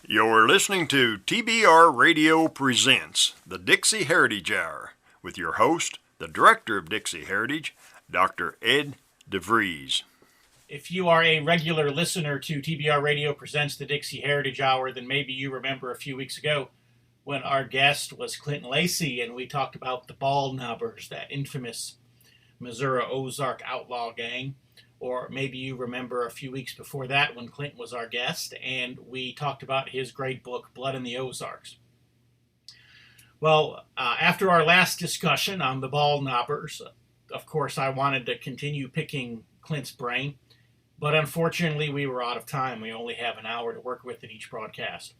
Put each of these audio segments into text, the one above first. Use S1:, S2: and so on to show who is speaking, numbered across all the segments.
S1: You're listening to TBR Radio Presents, the Dixie Heritage Hour, with your host, the Director of Dixie Heritage, Dr. Ed DeVries.
S2: If you are a regular listener to TBR Radio Presents, the Dixie Heritage Hour, then maybe you remember a few weeks ago when our guest was Clint Lacy, and we talked about the Ball Knobbers, that infamous Missouri Ozark outlaw gang. Or maybe you remember a few weeks before that when Clint was our guest, and we talked about his great book, Blood in the Ozarks. Well, after our last discussion on the Ball Knobbers, of course, I wanted to continue picking Clint's brain, but unfortunately, we were out of time. We only have an hour to work with in each broadcast.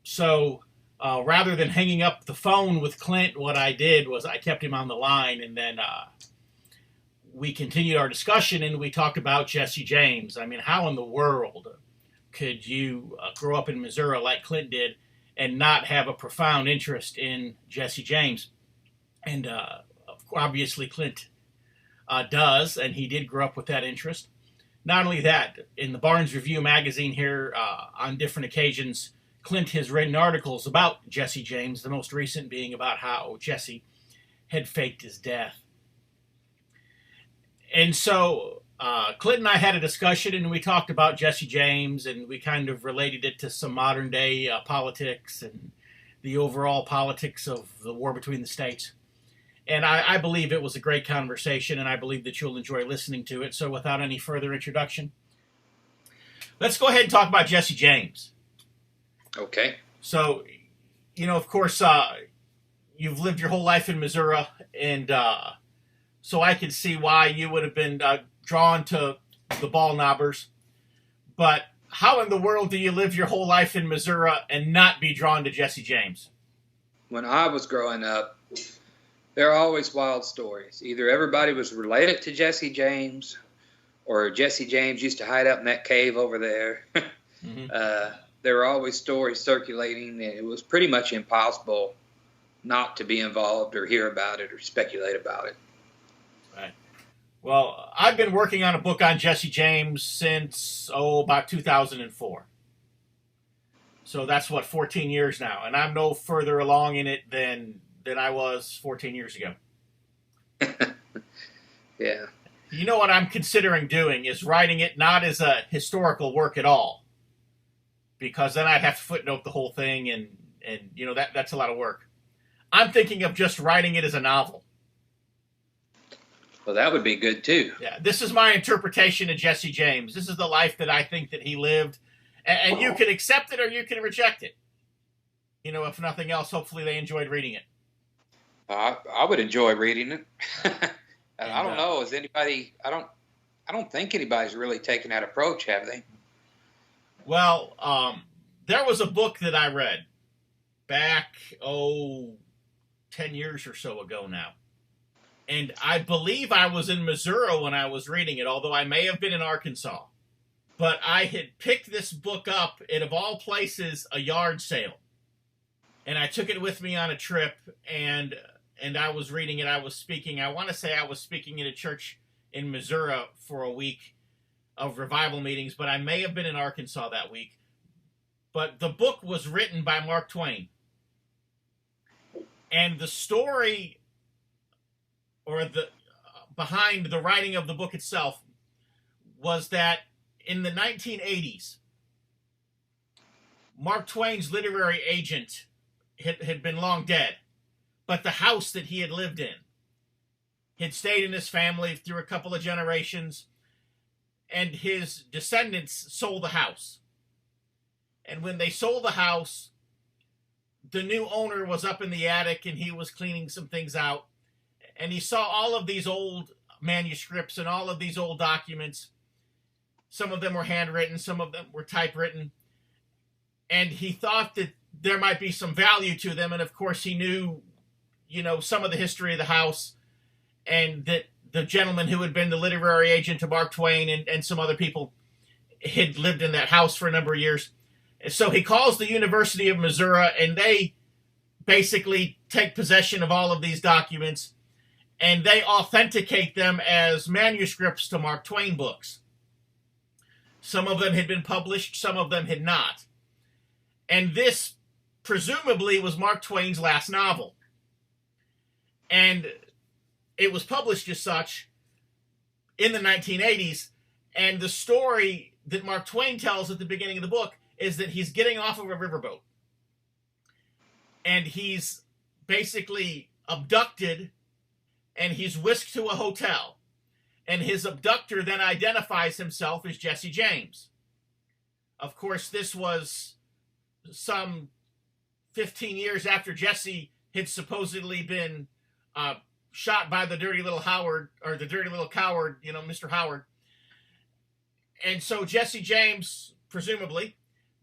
S2: So rather than hanging up the phone with Clint, what I did was I kept him on the line, and then we continued our discussion, and we talked about Jesse James. I mean, how in the world could you grow up in Missouri like Clint did and not have a profound interest in Jesse James? And obviously Clint does, and he did grow up with that interest. Not only that, in the Barnes Review magazine here, on different occasions, Clint has written articles about Jesse James, the most recent being about how Jesse had faked his death. And so Clint and I had a discussion, and we talked about Jesse James, and we kind of related it to some modern day politics and the overall politics of the war between the states. And I believe it was a great conversation, and I believe that you'll enjoy listening to it. So without any further introduction, let's go ahead and talk about Jesse James.
S3: Okay.
S2: So, you know, of course, you've lived your whole life in Missouri, and so I can see why you would have been drawn to the Ball Knobbers. But how in the world do you live your whole life in Missouri and not be drawn to Jesse James?
S3: When I was growing up, there are always wild stories. Either everybody was related to Jesse James, or Jesse James used to hide out in that cave over there. Mm-hmm. There were always stories circulating, and it was pretty much impossible not to be involved or hear about it or speculate about it.
S2: Right. Well, I've been working on a book on Jesse James since, about 2004. So that's, 14 years now. And I'm no further along in it than I was 14 years ago.
S3: Yeah.
S2: You know what I'm considering doing is writing it not as a historical work at all. Because then I'd have to footnote the whole thing, and you know, that's a lot of work. I'm thinking of just writing it as a novel.
S3: Well, that would be good, too.
S2: Yeah, this is my interpretation of Jesse James. This is the life that I think that he lived. And you can accept it or you can reject it. You know, if nothing else, hopefully they enjoyed reading it.
S3: I would enjoy reading it. I don't know. Is anybody... I don't think anybody's really taken that approach, have they?
S2: Well, there was a book that I read back, 10 years or so ago now. And I believe I was in Missouri when I was reading it, although I may have been in Arkansas. But I had picked this book up at, of all places, a yard sale. And I took it with me on a trip, and I was reading it. I was speaking. I want to say I was speaking in a church in Missouri for a week of revival meetings, but I may have been in Arkansas that week. But the book was written by Mark Twain. And the story, or the behind the writing of the book itself, was that in the 1980s, Mark Twain's literary agent had been long dead, but the house that he had lived in had stayed in his family through a couple of generations, and his descendants sold the house. And when they sold the house, the new owner was up in the attic, and he was cleaning some things out. And he saw all of these old manuscripts and all of these old documents. Some of them were handwritten, some of them were typewritten. And he thought that there might be some value to them. And of course, he knew, you know, some of the history of the house, and that the gentleman who had been the literary agent to Mark Twain and some other people had lived in that house for a number of years. And so he calls the University of Missouri, and they basically take possession of all of these documents, and they authenticate them as manuscripts to Mark Twain books. Some of them had been published, some of them had not. And this presumably was Mark Twain's last novel. And it was published as such in the 1980s. And the story that Mark Twain tells at the beginning of the book is that he's getting off of a riverboat. And he's basically abducted, and he's whisked to a hotel. And his abductor then identifies himself as Jesse James. Of course, this was some 15 years after Jesse had supposedly been shot by the dirty little Howard, or the dirty little coward, you know, Mr. Howard. And so Jesse James, presumably,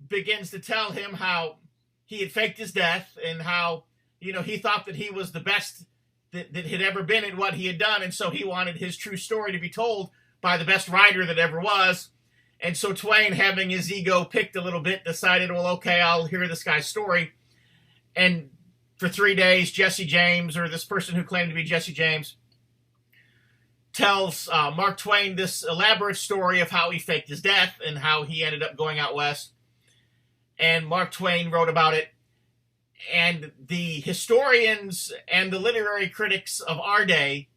S2: begins to tell him how he had faked his death and how, you know, he thought that he was the best that had ever been at what he had done. And so he wanted his true story to be told by the best writer that ever was. And so Twain, having his ego picked a little bit, decided, well, okay, I'll hear this guy's story. And for 3 days, Jesse James, or this person who claimed to be Jesse James, tells Mark Twain this elaborate story of how he faked his death and how he ended up going out west. And Mark Twain wrote about it. And the historians and the literary critics of our day,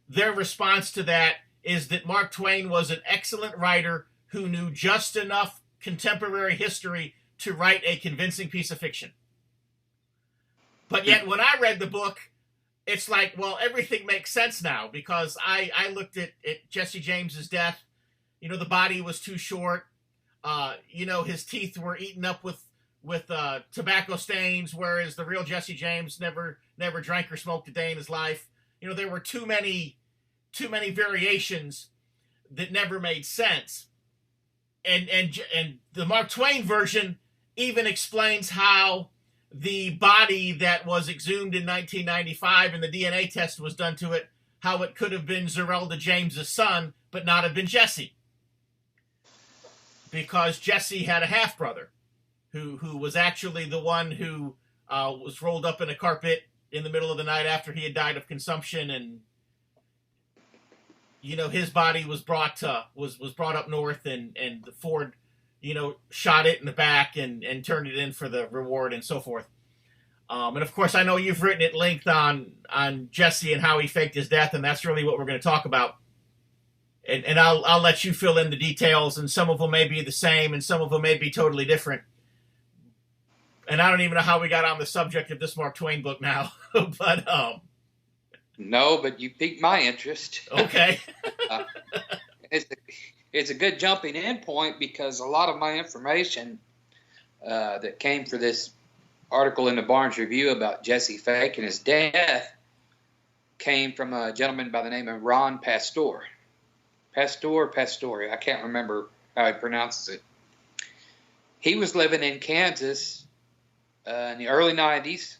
S2: their response to that is that Mark Twain was an excellent writer who knew just enough contemporary history to write a convincing piece of fiction. But yet, when I read the book, it's like, well, everything makes sense now, because I looked at Jesse James's death. You know, the body was too short. You know, his teeth were eaten up with tobacco stains, whereas the real Jesse James never drank or smoked a day in his life. You know, there were too many variations that never made sense. And the Mark Twain version even explains how the body that was exhumed in 1995 and the DNA test was done to it, how it could have been Zerelda James's son, but not have been Jesse. Because Jesse had a half-brother who was actually the one who was rolled up in a carpet in the middle of the night after he had died of consumption, and you know, his body was brought up north, and the Ford, you know, shot it in the back and turned it in for the reward and so forth. And of course, I know you've written at length on Jesse and how he faked his death, and that's really what we're going to talk about. And I'll let you fill in the details, and some of them may be the same, and some of them may be totally different. And I don't even know how we got on the subject of this Mark Twain book now, but
S3: no, but you piqued my interest.
S2: Okay.
S3: It's a good jumping in point, because a lot of my information that came for this article in the Barnes Review about Jesse faking his death came from a gentleman by the name of Ron Pastor. Pastori. I can't remember how he pronounces it. He was living in Kansas in the early 90s,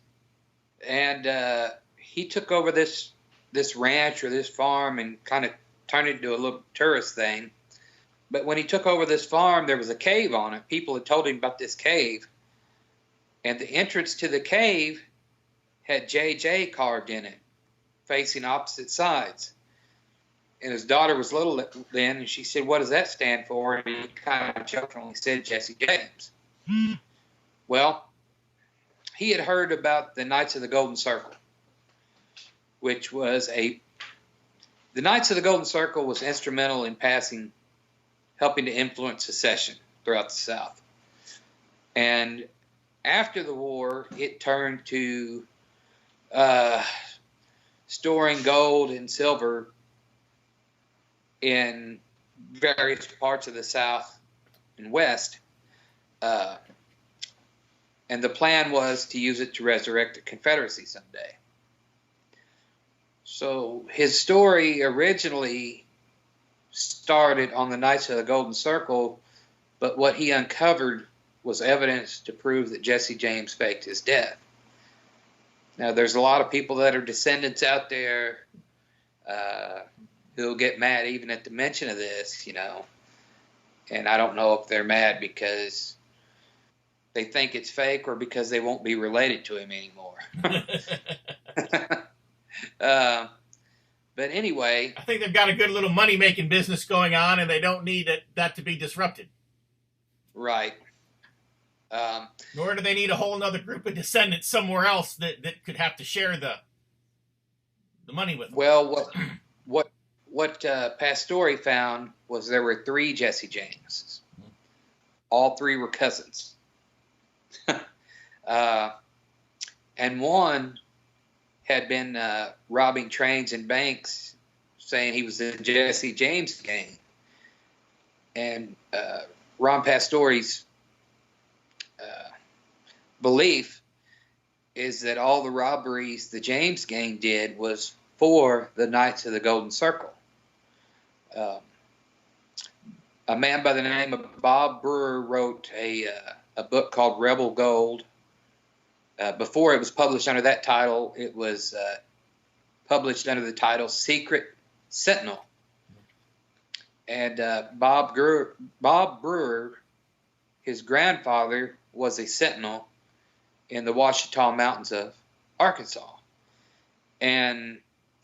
S3: and he took over this ranch or this farm and kind of turned it into a little tourist thing. But when he took over this farm, there was a cave on it. People had told him about this cave, and the entrance to the cave had JJ carved in it, facing opposite sides. And his daughter was little then, and she said, "What does that stand for?" And he kind of jokingly said, "Jesse James." Well, he had heard about the Knights of the Golden Circle, which was the Knights of the Golden Circle was instrumental in helping to influence secession throughout the South. And after the war, it turned to storing gold and silver in various parts of the South and West. And the plan was to use it to resurrect the Confederacy someday. So his story originally started on the Knights of the Golden Circle, but what he uncovered was evidence to prove that Jesse James faked his death. Now, there's a lot of people that are descendants out there who'll get mad even at the mention of this, you know. And I don't know if they're mad because they think it's fake or because they won't be related to him anymore. But anyway,
S2: I think they've got a good little money-making business going on, and they don't need that to be disrupted.
S3: Right.
S2: Nor do they need a whole other group of descendants somewhere else that could have to share the money with them.
S3: Well, what Pastore found was there were 3 Jesse Jameses. All 3 were cousins. And one had been robbing trains and banks, saying he was the Jesse James gang. And Ron Pastore's belief is that all the robberies the James gang did was for the Knights of the Golden Circle. A man by the name of Bob Brewer wrote a book called Rebel Gold. Before it was published under that title, it was published under the title Secret Sentinel. And Bob Brewer, his grandfather, was a sentinel in the Ouachita Mountains of Arkansas. And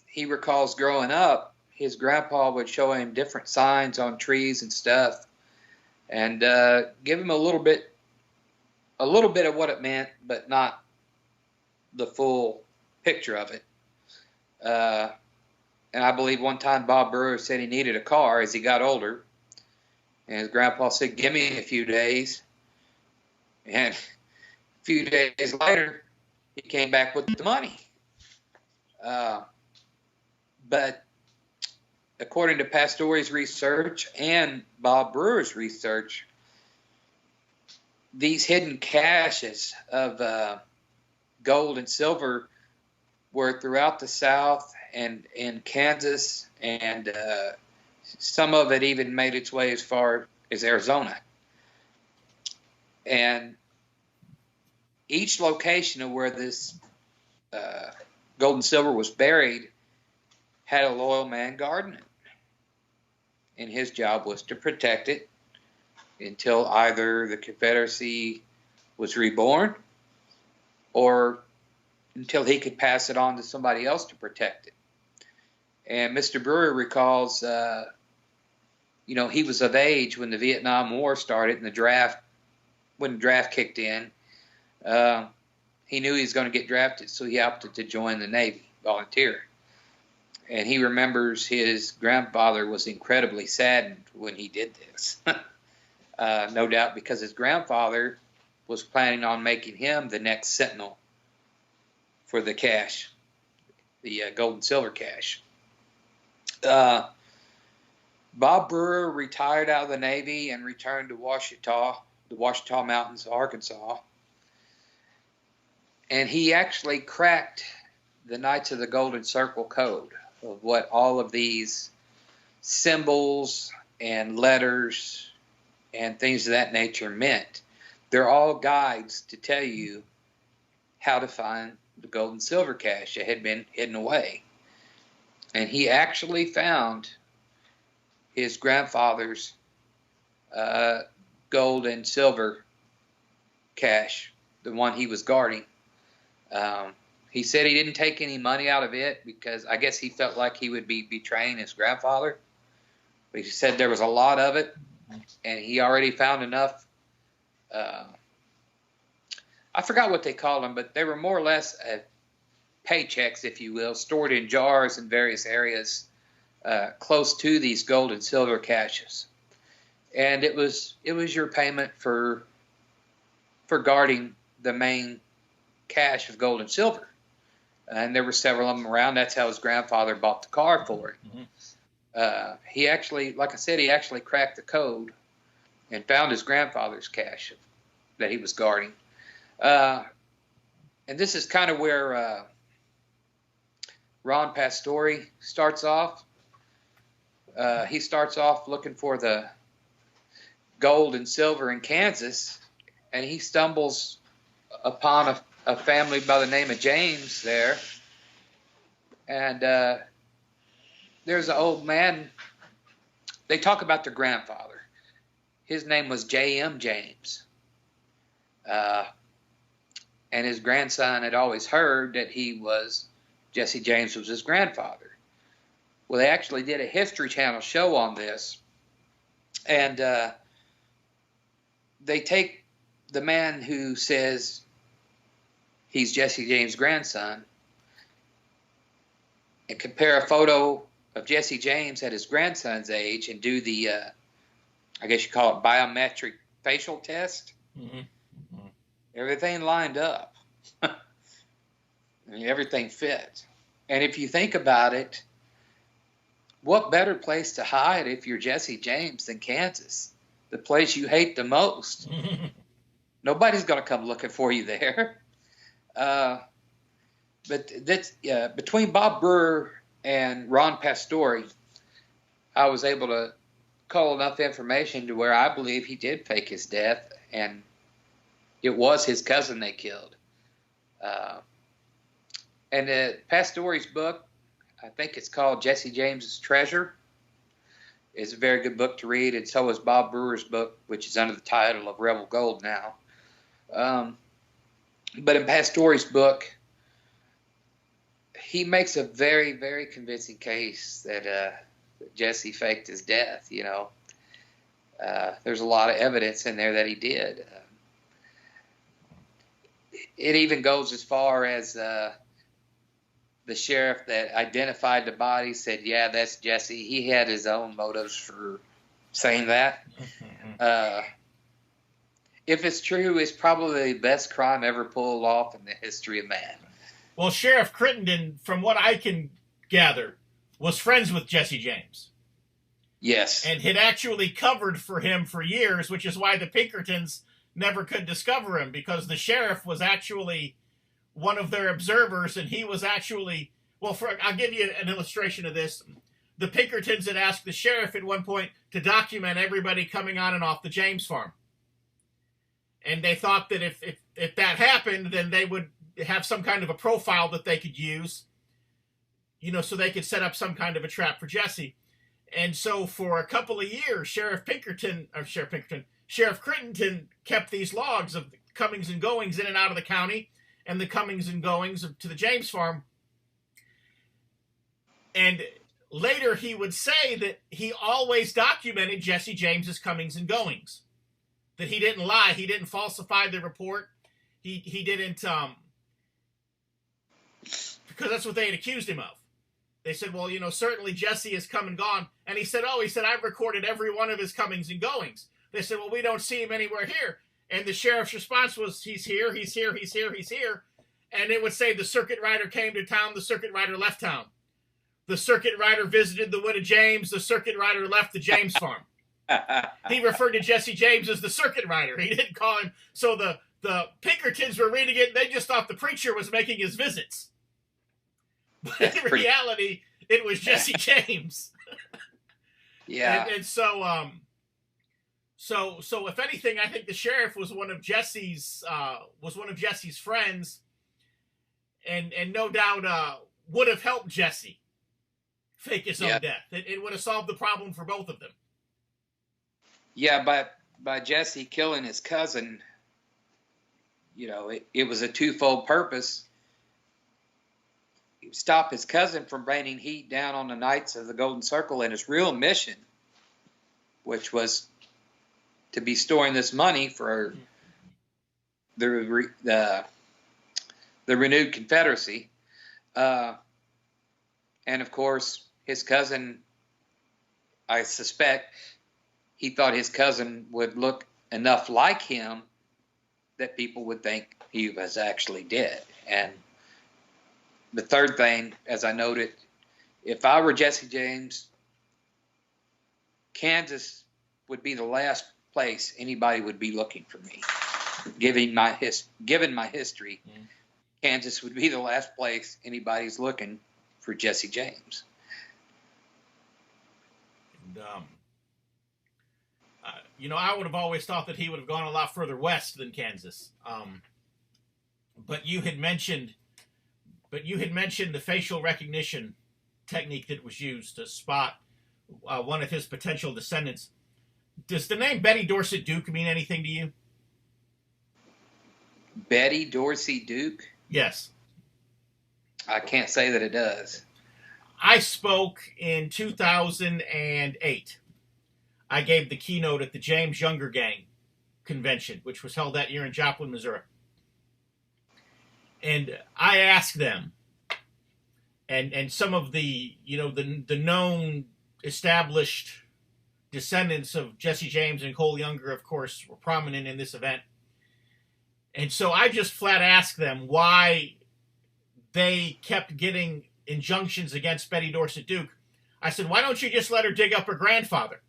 S3: he recalls growing up, his grandpa would show him different signs on trees and stuff, and give him a little bit of what it meant, but not the full picture of it. And I believe one time Bob Brewer said he needed a car as he got older, and his grandpa said, "Give me a few days." And a few days later, he came back with the money. But according to Pastore's research and Bob Brewer's research, these hidden caches of gold and silver were throughout the South and in Kansas, and some of it even made its way as far as Arizona. And each location of where this gold and silver was buried had a loyal man guarding it. And his job was to protect it until either the Confederacy was reborn or until he could pass it on to somebody else to protect it. And Mr. Brewer recalls, he was of age when the Vietnam War started and when the draft kicked in. He knew he was going to get drafted, so he opted to join the Navy, volunteer. And he remembers his grandfather was incredibly saddened when he did this. No doubt because his grandfather was planning on making him the next sentinel for the cash, the gold and silver cash. Bob Brewer retired out of the Navy and returned to Ouachita, the Ouachita Mountains, Arkansas. And he actually cracked the Knights of the Golden Circle code of what all of these symbols and letters and things of that nature meant. They're all guides to tell you how to find the gold and silver cache that had been hidden away. And he actually found his grandfather's gold and silver cache, the one he was guarding. He said he didn't take any money out of it because I guess he felt like he would be betraying his grandfather. But he said there was a lot of it, and he already found enough. I forgot what they called them, but they were more or less paychecks, if you will, stored in jars in various areas close to these gold and silver caches. And it was your payment for guarding the main cache of gold and silver. And there were several of them around. That's how his grandfather bought the car for it. Mm-hmm. He actually, like I said, he actually cracked the code and found his grandfather's cache that he was guarding. And this is kind of where Ron Pastore starts off. He starts off looking for the gold and silver in Kansas, and he stumbles upon a family by the name of James there. And there's an old man. They talk about their grandfather. His name was J.M. James. And his grandson had always heard that Jesse James was his grandfather. Well, they actually did a History Channel show on this. And they take the man who says he's Jesse James' grandson and compare a photo of Jesse James at his grandson's age and do the, I guess you call it biometric facial test, everything lined up. I mean, everything fit. And if you think about it, what better place to hide if you're Jesse James than Kansas, the place you hate the most? Nobody's going to come looking for you there. But that's between Bob Brewer and Ron Pastore, I was able to cull enough information to where I believe he did fake his death, and it was his cousin they killed. And Pastore's book, I think it's called Jesse James's Treasure, is a very good book to read, and so is Bob Brewer's book, which is under the title of Rebel Gold now. But in Pastore's book, he makes a very, very convincing case that Jesse faked his death, you know. There's a lot of evidence in there that he did. It even goes as far as the sheriff that identified the body said, yeah, that's Jesse. He had his own motives for saying that. If it's true, it's probably the best crime ever pulled off in the history of man.
S2: Well, Sheriff Crittenden, from what I can gather, was friends with Jesse James.
S3: Yes.
S2: And had actually covered for him for years, which is why the Pinkertons never could discover him, because the sheriff was actually one of their observers, and he was actually, well, I'll give you an illustration of this. The Pinkertons had asked the sheriff at one point to document everybody coming on and off the James farm. And they thought that if that happened, then they would have some kind of a profile that they could use, you know, so they could set up some kind of a trap for Jesse. And so for a couple of years, Sheriff Crittenden kept these logs of comings and goings in and out of the county, and the comings and goings to the James farm. And later he would say that he always documented Jesse James's comings and goings. That he didn't lie, he didn't falsify the report, he didn't, because that's what they had accused him of. They said, well, you know, certainly Jesse has come and gone. And he said, I've recorded every one of his comings and goings. They said, well, we don't see him anywhere here. And the sheriff's response was, he's here, he's here, he's here, he's here. And it would say the circuit rider came to town, the circuit rider left town. The circuit rider visited the wood of James, the circuit rider left the James farm. He referred to Jesse James as the circuit rider. He didn't call him. So the Pinkertons were reading it, and they just thought the preacher was making his visits. But in reality, it was Jesse James.
S3: Yeah.
S2: And so, so if anything, I think the sheriff was one of Jesse's friends, and no doubt would have helped Jesse fake his own death. It would have solved the problem for both of them.
S3: Yeah, by Jesse killing his cousin, you know, it was a twofold purpose. Stop his cousin from raining heat down on the Knights of the Golden Circle, and his real mission, which was to be storing this money for the renewed Confederacy. And of course, his cousin, I suspect, he thought his cousin would look enough like him that people would think he was actually dead. And the third thing, as I noted, if I were Jesse James, Kansas would be the last place anybody would be looking for me. Given my history, Kansas would be the last place anybody's looking for Jesse James.
S2: And, you know, I would have always thought that he would have gone a lot further west than Kansas. But you had mentioned the facial recognition technique that was used to spot one of his potential descendants. Does the name Betty Dorsey Duke mean anything to you?
S3: Betty Dorsey Duke?
S2: Yes.
S3: I can't say that it does.
S2: I spoke in 2008. I gave the keynote at the James Younger Gang convention, which was held that year in Joplin, Missouri. And I asked them, and some of the, the known established descendants of Jesse James and Cole Younger, of course, were prominent in this event. And so I just flat asked them why they kept getting injunctions against Betty Dorset Duke. I said, why don't you just let her dig up her grandfather?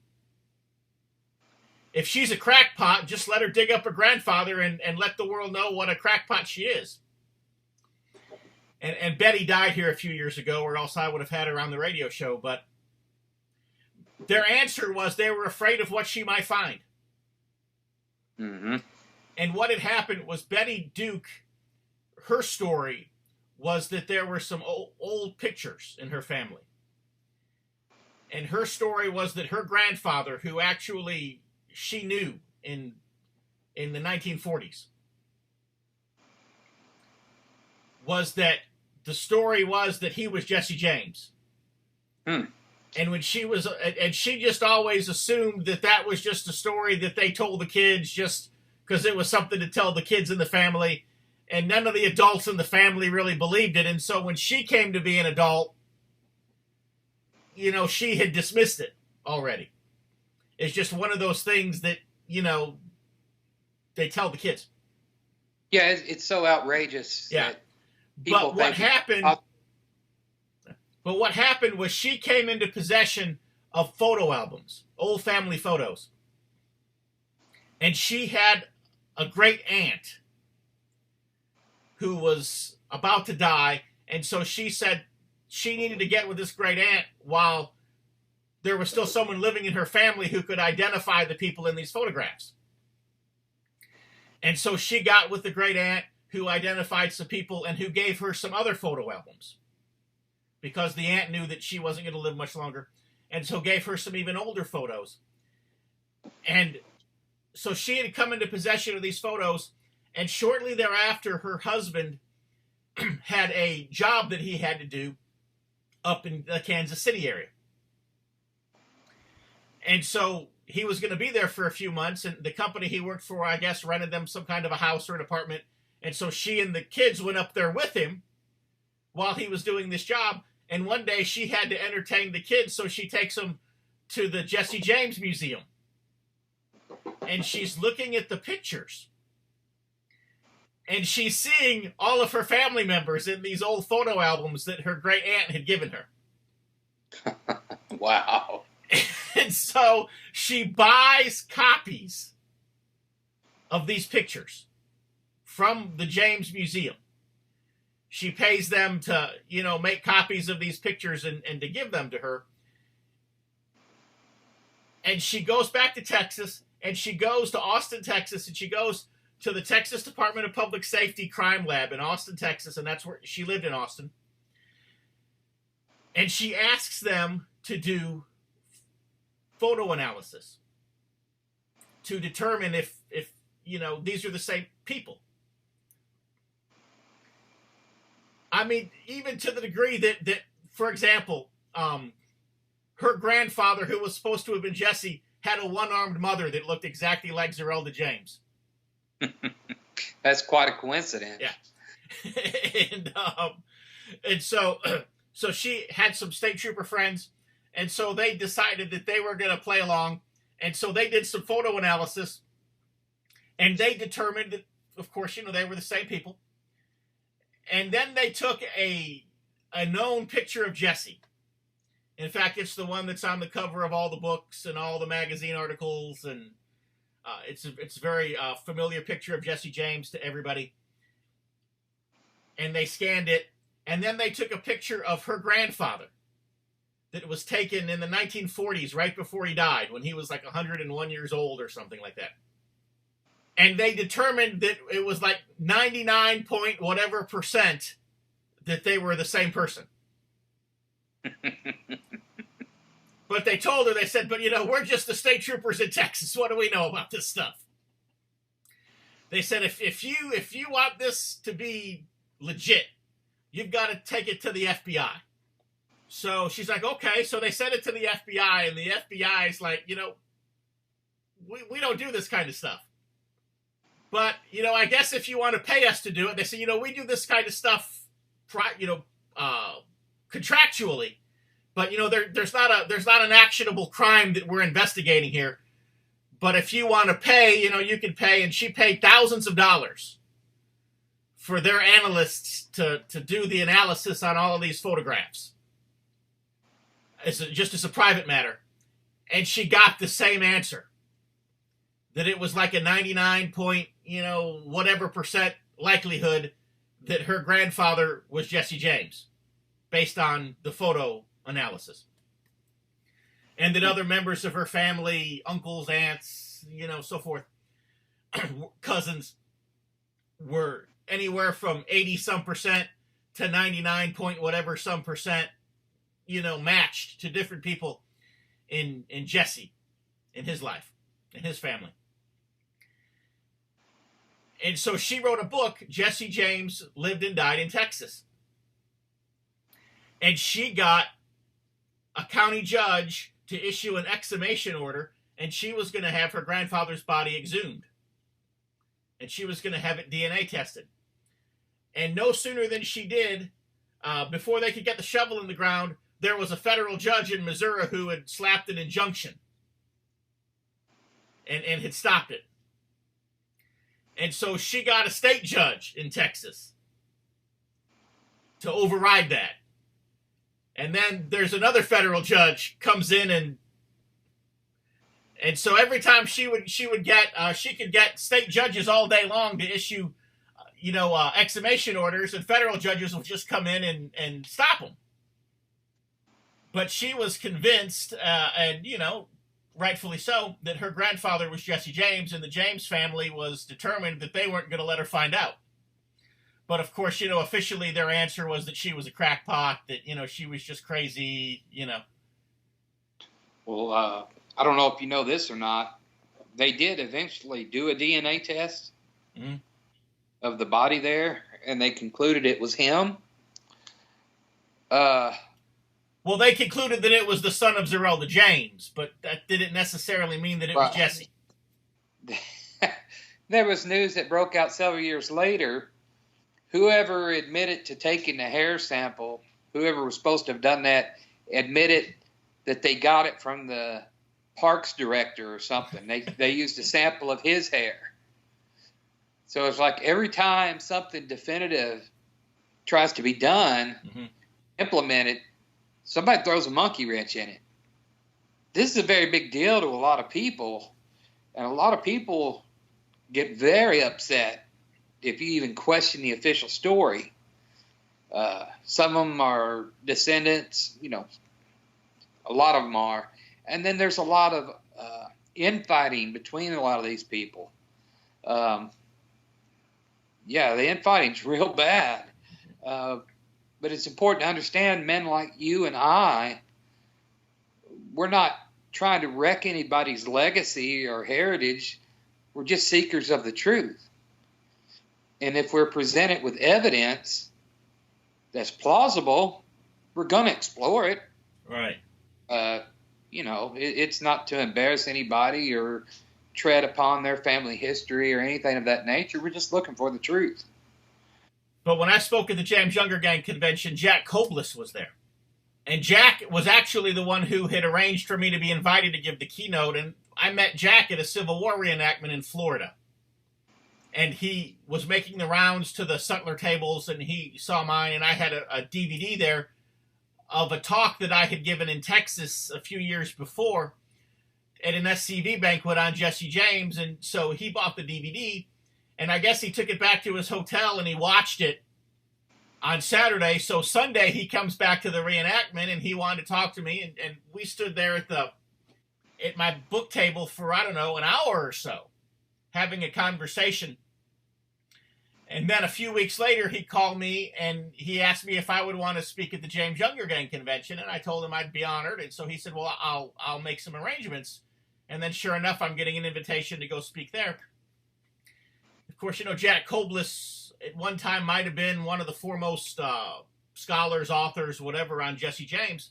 S2: If she's a crackpot, just let her dig up her grandfather and let the world know what a crackpot she is. And Betty died here a few years ago, or else I would have had her on the radio show. But their answer was they were afraid of what she might find.
S3: Mm-hmm.
S2: And what had happened was Betty Duke, her story was that there were some old pictures in her family. And her story was that her grandfather, who actually she knew in the 1940s, was that the story was that he was Jesse James. And when she was, and she just always assumed that that was just a story that they told the kids just because it was something to tell the kids in the family, and none of the adults in the family really believed it. And so when she came to be an adult, she had dismissed it already. It's just one of those things that, they tell the kids.
S3: Yeah, it's so outrageous.
S2: Yeah.
S3: That But
S2: what happened was she came into possession of photo albums, old family photos. And she had a great aunt who was about to die. And so she said she needed to get with this great aunt while there was still someone living in her family who could identify the people in these photographs. And so she got with the great aunt, who identified some people and who gave her some other photo albums, because the aunt knew that she wasn't going to live much longer, and so gave her some even older photos. And so she had come into possession of these photos, and shortly thereafter, her husband had a job that he had to do up in the Kansas City area. And so he was going to be there for a few months, and the company he worked for, I guess, rented them some kind of a house or an apartment. And so she and the kids went up there with him while he was doing this job. And one day she had to entertain the kids, so she takes them to the Jesse James Museum. And she's looking at the pictures. And she's seeing all of her family members in these old photo albums that her great aunt had given her.
S3: Wow.
S2: And so she buys copies of these pictures from the James Museum. She pays them to, make copies of these pictures and to give them to her. And she goes back to Texas, and she goes to Austin, Texas, and she goes to the Texas Department of Public Safety Crime Lab in Austin, Texas, and that's where she lived in Austin. And she asks them to do photo analysis to determine if these are the same people. I mean, even to the degree that for example, her grandfather, who was supposed to have been Jesse, had a one-armed mother that looked exactly like Zerelda James.
S3: That's quite a coincidence.
S2: Yeah. And so she had some state trooper friends, and so they decided that they were going to play along, and so they did some photo analysis, and they determined that, of course, they were the same people. And then they took a known picture of Jesse. In fact, it's the one that's on the cover of all the books and all the magazine articles, and it's a very familiar picture of Jesse James to everybody. And they scanned it, and then they took a picture of her grandfather that was taken in the 1940s, right before he died, when he was like 101 years old or something like that. And they determined that it was like 99 point whatever percent that they were the same person. But they told her, they said, but we're just the state troopers in Texas. What do we know about this stuff? They said, if you want this to be legit, you've got to take it to the FBI. So she's like, okay. So they sent it to the FBI, and the FBI is like, we don't do this kind of stuff. But, I guess if you want to pay us to do it, they say, we do this kind of stuff, contractually. But, there's not an actionable crime that we're investigating here. But if you want to pay, you can pay. And she paid thousands of dollars for their analysts to do the analysis on all of these photographs. Just as a private matter. And she got the same answer. That it was like a 99 point, whatever percent likelihood that her grandfather was Jesse James, based on the photo analysis. And that other members of her family, uncles, aunts, so forth, cousins, were anywhere from 80-some% to 99 point whatever some percent, matched to different people in Jesse, in his life, in his family. And so she wrote a book, Jesse James Lived and Died in Texas. And she got a county judge to issue an exhumation order, and she was going to have her grandfather's body exhumed. And she was going to have it DNA tested. And no sooner than she did, before they could get the shovel in the ground, there was a federal judge in Missouri who had slapped an injunction and had stopped it. And so she got a state judge in Texas to override that. And then there's another federal judge comes in and so every time she could get state judges all day long to issue, exhumation orders, and federal judges would just come in and stop them. But she was convinced, and rightfully so, that her grandfather was Jesse James, and the James family was determined that they weren't going to let her find out. But of course, officially their answer was that she was a crackpot, that, she was just crazy,
S3: Well, I don't know if you know this or not. They did eventually do a DNA test of the body there, and they concluded it was him.
S2: Well, they concluded that it was the son of Zerelda James, but that didn't necessarily mean that it was Jesse.
S3: There was news that broke out several years later. Whoever admitted to taking the hair sample, whoever was supposed to have done that, admitted that they got it from the parks director or something. They used a sample of his hair. So it's like every time something definitive tries to be done, implemented, somebody throws a monkey wrench in it. This is a very big deal to a lot of people, and a lot of people get very upset if you even question the official story. Some of them are descendants, a lot of them are. And then there's a lot of infighting between a lot of these people. The infighting's real bad. But it's important to understand men like you and I, we're not trying to wreck anybody's legacy or heritage. We're just seekers of the truth. And if we're presented with evidence that's plausible, we're going to explore it.
S2: Right.
S3: It's not to embarrass anybody or tread upon their family history or anything of that nature. We're just looking for the truth.
S2: But when I spoke at the James Younger Gang convention, Jack Koblis was there. And Jack was actually the one who had arranged for me to be invited to give the keynote. And I met Jack at a Civil War reenactment in Florida. And he was making the rounds to the sutler tables, and he saw mine, and I had a DVD there of a talk that I had given in Texas a few years before at an SCV banquet on Jesse James. And so he bought the DVD, and I guess he took it back to his hotel and he watched it on Saturday. So Sunday he comes back to the reenactment and he wanted to talk to me, and we stood there at my book table for, an hour or so, having a conversation. And then a few weeks later, he called me and he asked me if I would want to speak at the James Younger Gang convention, and I told him I'd be honored. And so he said, well, I'll make some arrangements. And then sure enough, I'm getting an invitation to go speak there. Of course, Jack Koblis at one time might have been one of the foremost scholars, authors, whatever, on Jesse James.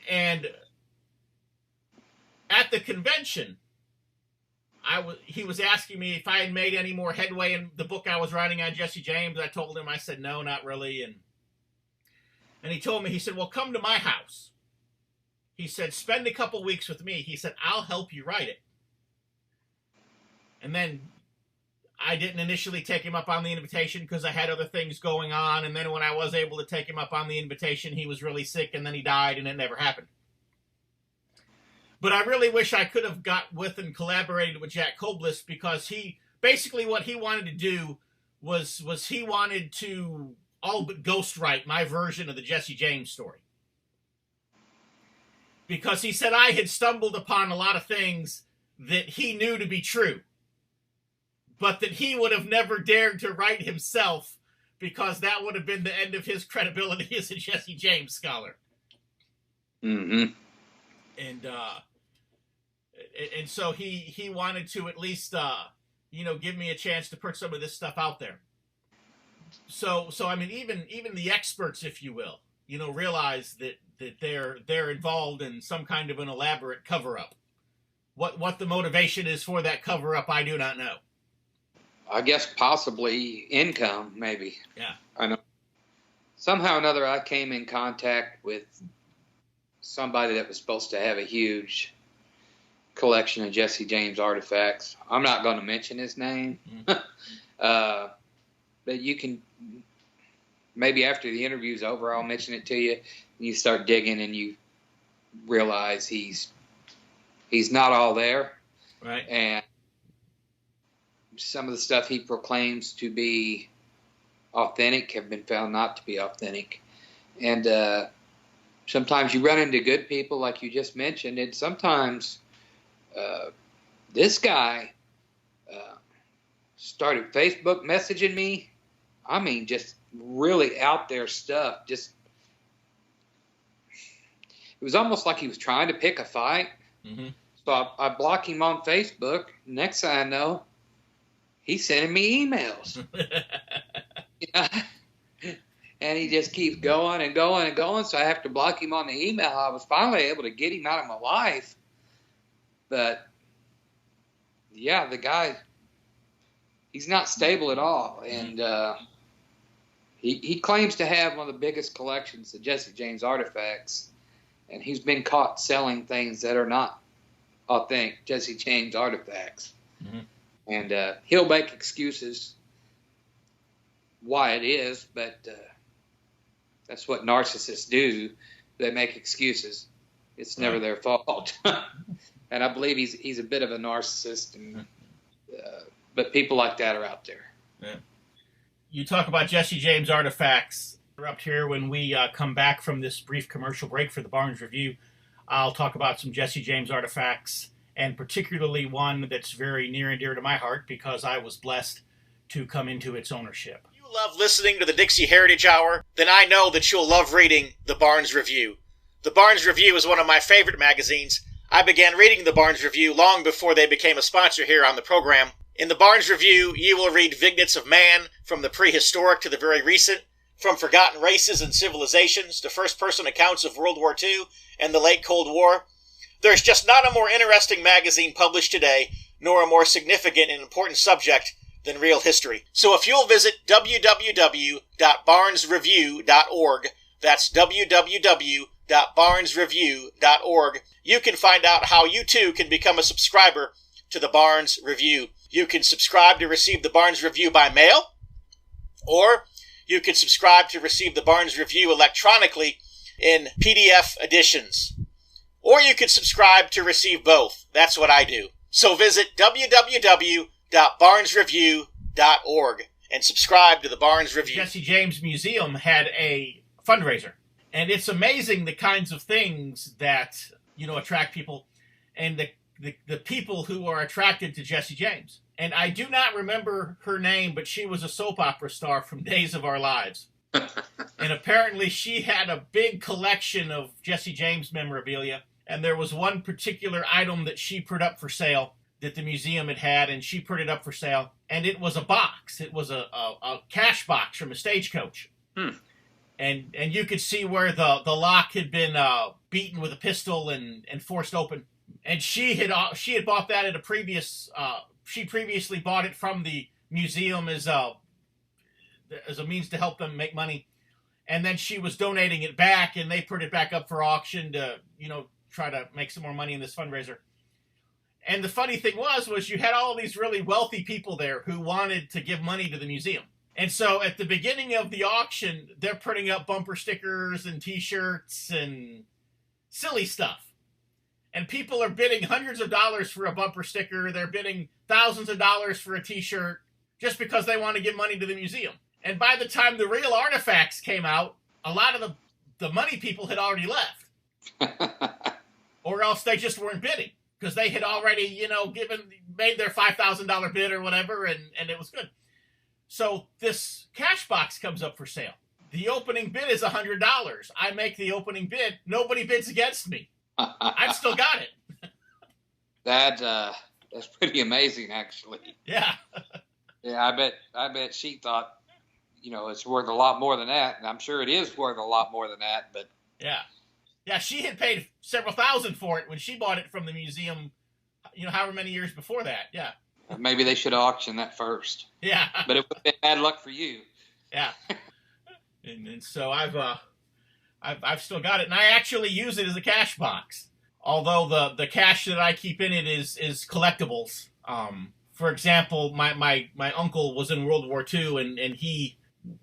S2: And at the convention, he was asking me if I had made any more headway in the book I was writing on Jesse James. I told him, I said, no, not really. And he told me, he said, well, come to my house. He said, spend a couple weeks with me. He said, I'll help you write it. And then I didn't initially take him up on the invitation because I had other things going on. And then when I was able to take him up on the invitation, he was really sick and then he died and it never happened. But I really wish I could have got with and collaborated with Jack Koblis, because basically what he wanted to do was he wanted to all but ghostwrite my version of the Jesse James story. Because he said I had stumbled upon a lot of things that he knew to be true, but that he would have never dared to write himself, because that would have been the end of his credibility as a Jesse James scholar.
S3: Mm-hmm.
S2: And so he wanted to at least give me a chance to put some of this stuff out there. So I mean, even the experts, if you will, realize that they're involved in some kind of an elaborate cover-up. What the motivation is for that cover-up, I do not know.
S3: I guess possibly income, maybe.
S2: Yeah.
S3: I know. Somehow or another, I came in contact with somebody that was supposed to have a huge collection of Jesse James artifacts. I'm not going to mention his name. But you can, maybe after the interview's over, I'll mention it to you. And you start digging and you realize he's not all there.
S2: Right.
S3: And some of the stuff he proclaims to be authentic have been found not to be authentic. And sometimes you run into good people like you just mentioned, and sometimes this guy started Facebook messaging me. I mean, just really out there stuff. Just, it was almost like he was trying to pick a fight.
S2: Mm-hmm.
S3: So I block him on Facebook. Next thing I know, he's sending me emails. And he just keeps going and going and going. So I have to block him on the email. I was finally able to get him out of my life. But yeah, the guy, he's not stable at all. And he claims to have one of the biggest collections of Jesse James artifacts. And he's been caught selling things that are not authentic Jesse James artifacts.
S2: Mm-hmm.
S3: And he'll make excuses why it is, but that's what narcissists do. They make excuses. It's never their fault. And I believe he's a bit of a narcissist, and but people like that are out there.
S2: Yeah. You talk about Jesse James artifacts. We're up here when we come back from this brief commercial break for the Barnes Review. I'll talk about some Jesse James artifacts, and particularly one that's very near and dear to my heart because I was blessed to come into its ownership. If you love listening to the Dixie Heritage Hour, then I know that you'll love reading the Barnes Review. The Barnes Review is one of my favorite magazines. I began reading the Barnes Review long before they became a sponsor here on the program. In the Barnes Review, you will read vignettes of man, from the prehistoric to the very recent, from forgotten races and civilizations to first-person accounts of World War II and the late Cold War. There's just not a more interesting magazine published today, nor a more significant and important subject than real history. So if you'll visit www.barnesreview.org, that's www.barnesreview.org, you can find out how you too can become a subscriber to the Barnes Review. You can subscribe to receive the Barnes Review by mail, or you can subscribe to receive the Barnes Review electronically in PDF editions. Or you can subscribe to receive both. That's what I do. So visit www.barnesreview.org and subscribe to the Barnes Review. Jesse James Museum had a fundraiser. And it's amazing the kinds of things that, attract people, and the people who are attracted to Jesse James. And I do not remember her name, but she was a soap opera star from Days of Our Lives. And apparently she had a big collection of Jesse James memorabilia. And there was one particular item that she put up for sale that the museum had, and she put it up for sale. And it was a box. It was a cash box from a stagecoach. And you could see where the lock had been beaten with a pistol and forced open. And she had bought that at a previous. She previously bought it from the museum as a means to help them make money, and then she was donating it back, and they put it back up for auction to try to make some more money in this fundraiser. And the funny thing was you had all these really wealthy people there who wanted to give money to the museum. And so at the beginning of the auction, they're putting up bumper stickers and T-shirts and silly stuff. And people are bidding hundreds of dollars for a bumper sticker. They're bidding thousands of dollars for a T-shirt just because they want to give money to the museum. And by the time the real artifacts came out, a lot of the money people had already left. Or else they just weren't bidding. Because they had already, made their $5,000 bid or whatever, and it was good. So this cash box comes up for sale. The opening bid is $100. I make the opening bid. Nobody bids against me. I've still got it.
S3: That's pretty amazing, actually.
S2: Yeah.
S3: Yeah, I bet she thought, it's worth a lot more than that, and I'm sure it is worth a lot more than that. But
S2: yeah. Yeah, she had paid several thousand for it when she bought it from the museum, however many years before that. Yeah.
S3: Maybe they should auction that first.
S2: Yeah.
S3: But it would have been bad luck for you.
S2: Yeah. and so I've still got it, and I actually use it as a cash box. Although the cash that I keep in it is collectibles. For example, my uncle was in World War II, and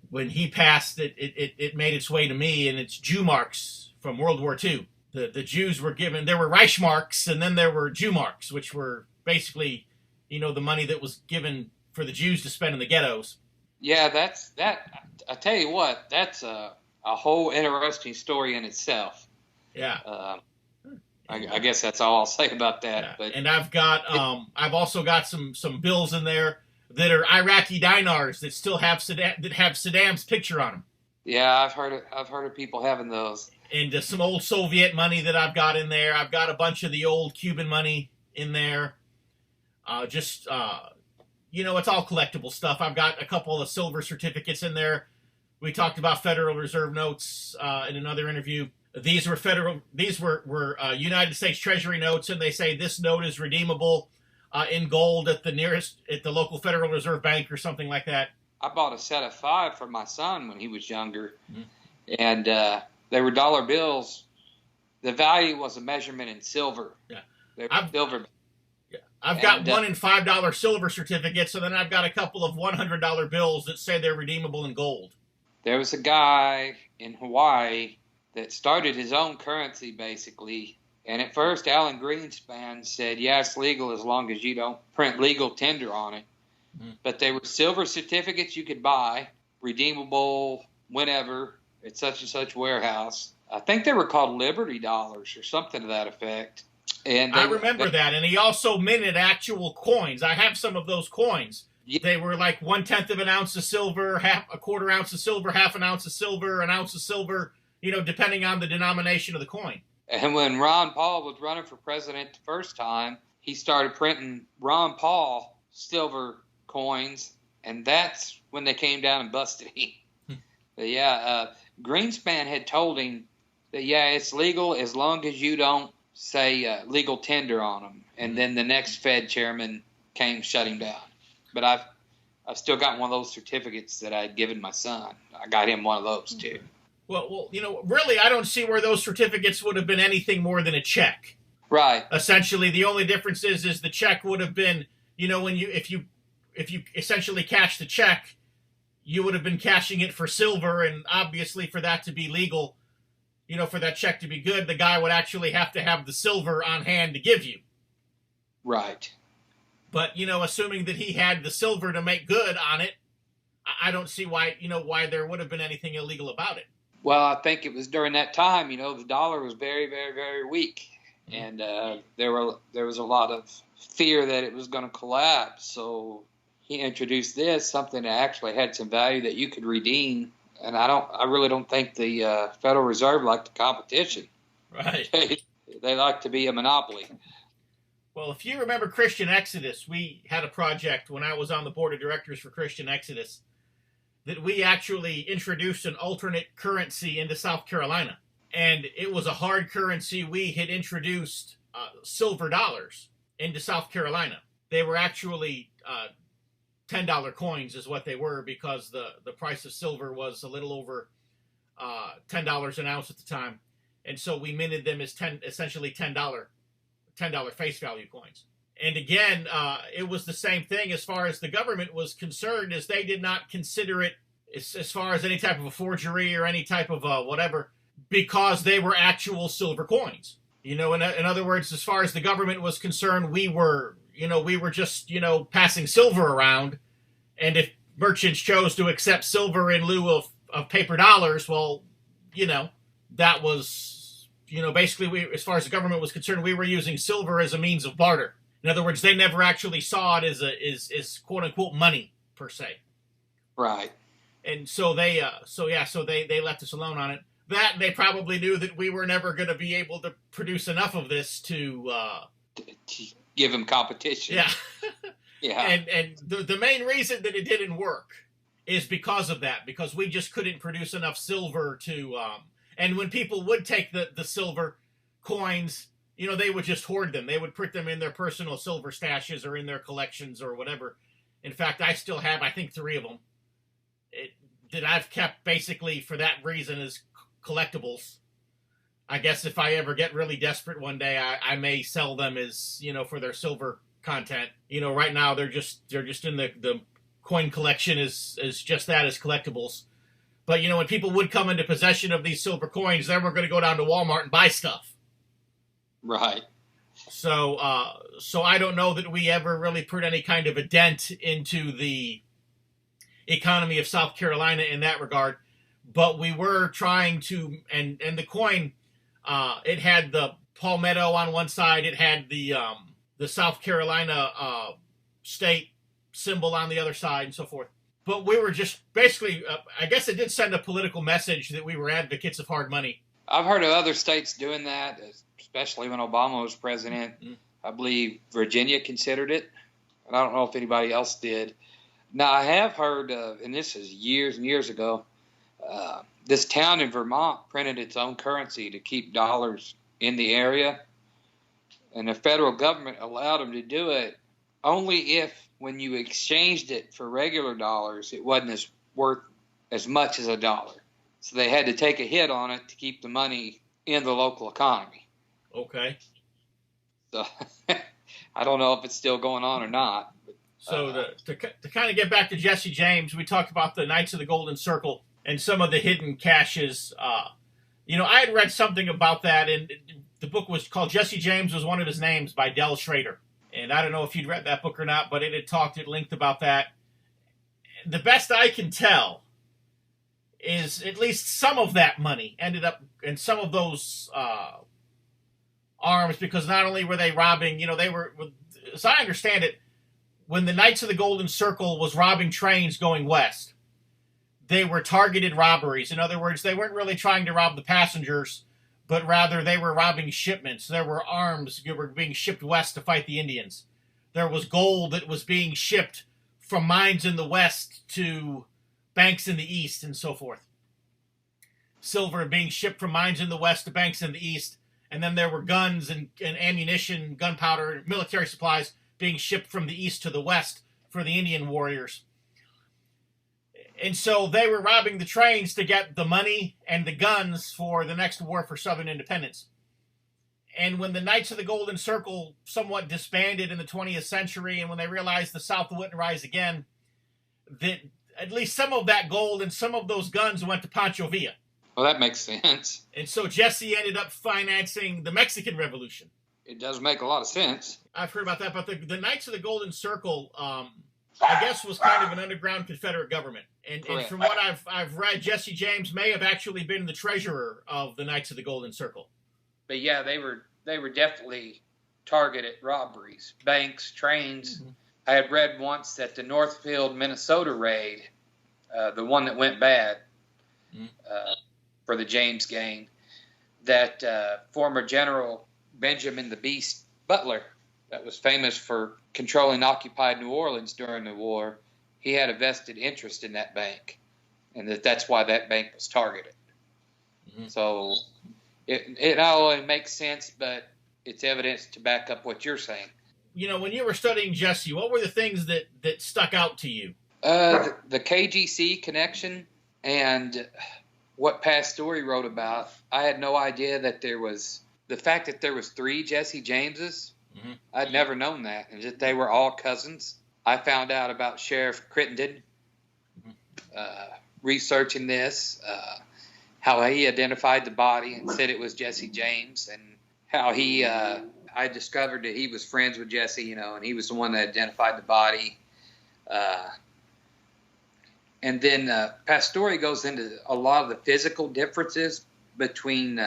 S2: when he passed, it made its way to me, and it's Jew marks from World War II. The Jews were given, there were Reichsmarks, and then there were Jew marks, which were basically, the money that was given for the Jews to spend in the ghettos.
S3: Yeah, I tell you what, that's a whole interesting story in itself.
S2: Yeah.
S3: I guess that's all I'll say about that.
S2: Yeah.
S3: But
S2: and I've also got some bills in there that are Iraqi dinars that still have Saddam's picture on them.
S3: Yeah, I've heard of people having those.
S2: And some old Soviet money that I've got in there. I've got a bunch of the old Cuban money in there. It's all collectible stuff. I've got a couple of silver certificates in there. We talked about Federal Reserve notes in another interview. These were United States Treasury notes, and they say this note is redeemable in gold at the local Federal Reserve Bank or something like that.
S3: I bought a set of 5 for my son when he was younger, and they were dollar bills. The value was a measurement in silver.
S2: Yeah,
S3: they were silver.
S2: Yeah, I've got one in $5 silver certificates, and then I've got a couple of $100 bills that say they're redeemable in gold.
S3: There was a guy in Hawaii that started his own currency, basically. And at first, Alan Greenspan said, yeah, it's legal as long as you don't print legal tender on it. But they were silver certificates you could buy, redeemable whenever at such and such warehouse. I think they were called Liberty Dollars or something to that effect. And
S2: I remember that. And he also minted actual coins. I have some of those coins. Yeah. They were like 1/10 of an ounce of silver, a quarter ounce of silver, half an ounce of silver, an ounce of silver, depending on the denomination of the coin.
S3: And when Ron Paul was running for president the first time, he started printing Ron Paul silver coins, and that's when they came down and busted him. But Greenspan had told him that, it's legal as long as you don't say legal tender on them. And then the next Fed chairman came, shut him down. But I've still got one of those certificates that I had given my son. I got him one of those too.
S2: Well, really, I don't see where those certificates would have been anything more than a check.
S3: Right.
S2: Essentially, the only difference is the check would have been, if you essentially cashed the check, you would have been cashing it for silver, and obviously for that to be legal, for that check to be good, the guy would actually have to have the silver on hand to give you.
S3: Right.
S2: But, assuming that he had the silver to make good on it, I don't see why there would have been anything illegal about it.
S3: Well, I think it was during that time, the dollar was very, very, very weak. And there was a lot of fear that it was going to collapse. So he introduced something that actually had some value that you could redeem. And I really don't think the Federal Reserve liked the competition.
S2: Right.
S3: They like to be a monopoly.
S2: Well, if you remember Christian Exodus, we had a project when I was on the board of directors for Christian Exodus that we actually introduced an alternate currency into South Carolina. And it was a hard currency we had introduced silver dollars into South Carolina. They were actually $10 coins is what they were, because the price of silver was a little over $10 an ounce at the time. And so we minted them as essentially $10 face value coins. And again, it was the same thing as far as the government was concerned, as they did not consider it as far as any type of a forgery or any type of whatever, because they were actual silver coins. In other words, as far as the government was concerned, we were just, passing silver around. And if merchants chose to accept silver in lieu of paper dollars, well, that was, basically as far as the government was concerned, we were using silver as a means of barter. In other words, they never actually saw it as quote unquote money per se.
S3: Right.
S2: And so they left us alone on it. That they probably knew that we were never going to be able to produce enough of this to
S3: give them competition.
S2: Yeah.
S3: Yeah.
S2: And the main reason that it didn't work is because of that, because we just couldn't produce enough silver to and when people would take the silver coins, they would just hoard them. They would put them in their personal silver stashes or in their collections or whatever. In fact, I still have, I think, 3 of them that I've kept basically for that reason as collectibles. I guess if I ever get really desperate one day, I may sell them as, for their silver content. Right now they're just in the coin collection is just that, as collectibles. But, when people would come into possession of these silver coins, then we're going to go down to Walmart and buy stuff.
S3: Right.
S2: So I don't know that we ever really put any kind of a dent into the economy of South Carolina in that regard. But we were trying to, and the coin, it had the palmetto on one side, it had the South Carolina state symbol on the other side, and so forth. But we were just basically, I guess it did send a political message that we were advocates of hard money.
S3: I've heard of other states doing that, especially when Obama was president. Mm-hmm. I believe Virginia considered it, and I don't know if anybody else did. Now, I have heard of, and this is years and years ago, this town in Vermont printed its own currency to keep dollars in the area, and the federal government allowed them to do it only if, when you exchanged it for regular dollars, it wasn't worth as much as $1. So they had to take a hit on it to keep the money in the local economy.
S2: Okay.
S3: So I don't know if it's still going on or not. But,
S2: so to kind of get back to Jesse James, we talked about the Knights of the Golden Circle and some of the hidden caches. I had read something about that, and the book was called Jesse James Was One of His Names by Del Schrader. And I don't know if you'd read that book or not, but it had linked about that. The best I can tell is at least some of that money ended up in some of those arms, because not only were they robbing, they were, as I understand it, when the Knights of the Golden Circle was robbing trains going west, they were targeted robberies. In other words, they weren't really trying to rob the passengers, but rather they were robbing shipments. There were arms that were being shipped west to fight the Indians. There was gold that was being shipped from mines in the west to banks in the east, and so forth. Silver being shipped from mines in the west to banks in the east. And then there were guns and ammunition, gunpowder, military supplies being shipped from the east to the west for the Indian warriors. And so they were robbing the trains to get the money and the guns for the next war for Southern independence. And when the Knights of the Golden Circle somewhat disbanded in the 20th century, and when they realized the South wouldn't rise again, that at least some of that gold and some of those guns went to Pancho Villa.
S3: Well, that makes sense.
S2: And so Jesse ended up financing the Mexican Revolution.
S3: It does make a lot of sense.
S2: I've heard about that, but the Knights of the Golden Circle, I guess, was kind of an underground Confederate government. And from what I've read, Jesse James may have actually been the treasurer of the Knights of the Golden Circle.
S3: But yeah, they were definitely targeted robberies, banks, trains. Mm-hmm. I had read once that the Northfield, Minnesota raid, the one that went bad for the James gang, that former General Benjamin the Beast Butler, that was famous for controlling occupied New Orleans during the war, he had a vested interest in that bank, and that's why that bank was targeted. Mm-hmm. So it not only makes sense, but it's evidence to back up what you're saying.
S2: You know, when you were studying Jesse, what were the things that stuck out to you?
S3: The KGC connection and what Pastore wrote about. I had no idea that there was the fact that there was 3 Jesse Jameses. Mm-hmm. I'd never known that, and that they were all cousins. I found out about Sheriff Crittenden researching this, how he identified the body and said it was Jesse James, and how he I discovered that he was friends with Jesse, you know, and he was the one that identified the body. And then Pastore goes into a lot of the physical differences between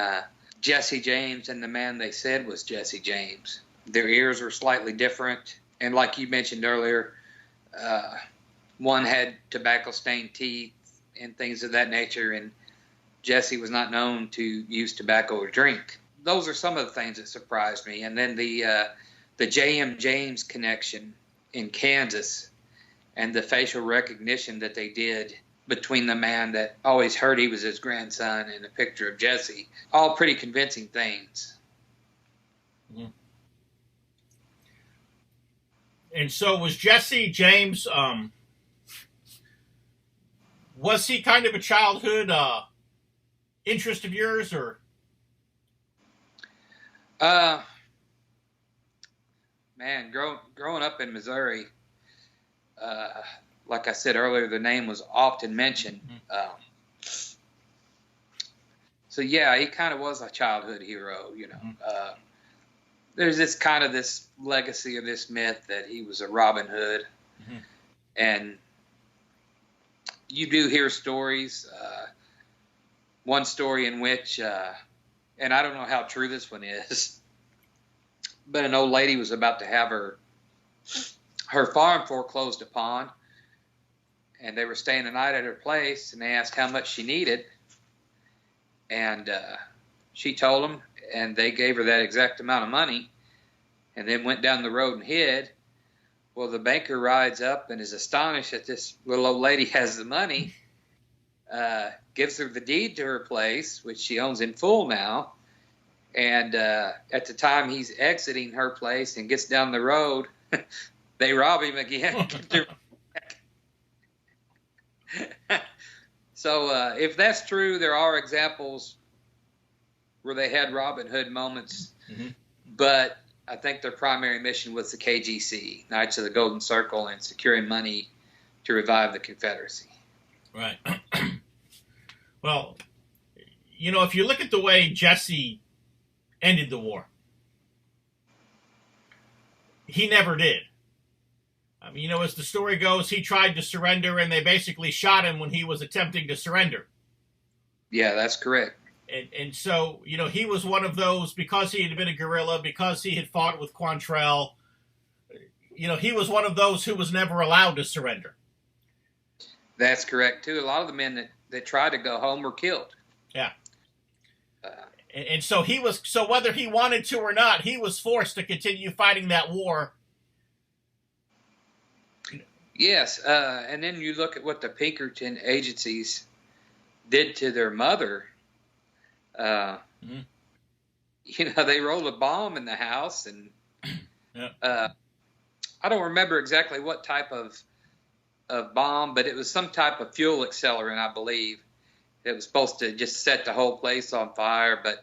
S3: Jesse James and the man they said was Jesse James. Their ears were slightly different. And like you mentioned earlier, one had tobacco-stained teeth and things of that nature, and Jesse was not known to use tobacco or drink. Those are some of the things that surprised me. And then the J.M. James connection in Kansas and the facial recognition that they did between the man that always heard he was his grandson and a picture of Jesse. All pretty convincing things.
S2: Mm-hmm. And so was Jesse James, was he kind of a childhood interest of yours, or?
S3: Man, growing up in Missouri, like I said earlier, the name was often mentioned. Mm-hmm. So yeah, he kind of was a childhood hero, you know. Mm-hmm. There's this legacy of this myth that he was a Robin Hood. Mm-hmm. And you do hear stories, one story in which, and I don't know how true this one is, but an old lady was about to have her farm foreclosed upon, and they were staying the night at her place, and they asked how much she needed, and she told them, and they gave her that exact amount of money, and then went down the road and hid. Well, the banker rides up and is astonished that this little old lady has the money, gives her the deed to her place, which she owns in full now, and at the time he's exiting her place and gets down the road, they rob him again. So if that's true, there are examples where they had Robin Hood moments, mm-hmm. but I think their primary mission was the KGC, Knights of the Golden Circle, and securing money to revive the Confederacy.
S2: Right. Well, you know, if you look at the way Jesse ended the war, he never did. I mean, you know, as the story goes, he tried to surrender, and they basically shot him when he was attempting to surrender.
S3: Yeah, that's correct.
S2: And so, you know, he was one of those, because he had been a guerrilla, because he had fought with Quantrell, you know, he was one of those who was never allowed to surrender.
S3: That's correct, too. A lot of the men that tried to go home were killed.
S2: Yeah. And so so whether he wanted to or not, he was forced to continue fighting that war.
S3: Yes, and then you look at what the Pinkerton agencies did to their mother. Mm-hmm. You know, they rolled a bomb in the house, and yeah. I don't remember exactly what type of bomb, but it was some type of fuel accelerant, I believe. It was supposed to just set the whole place on fire, but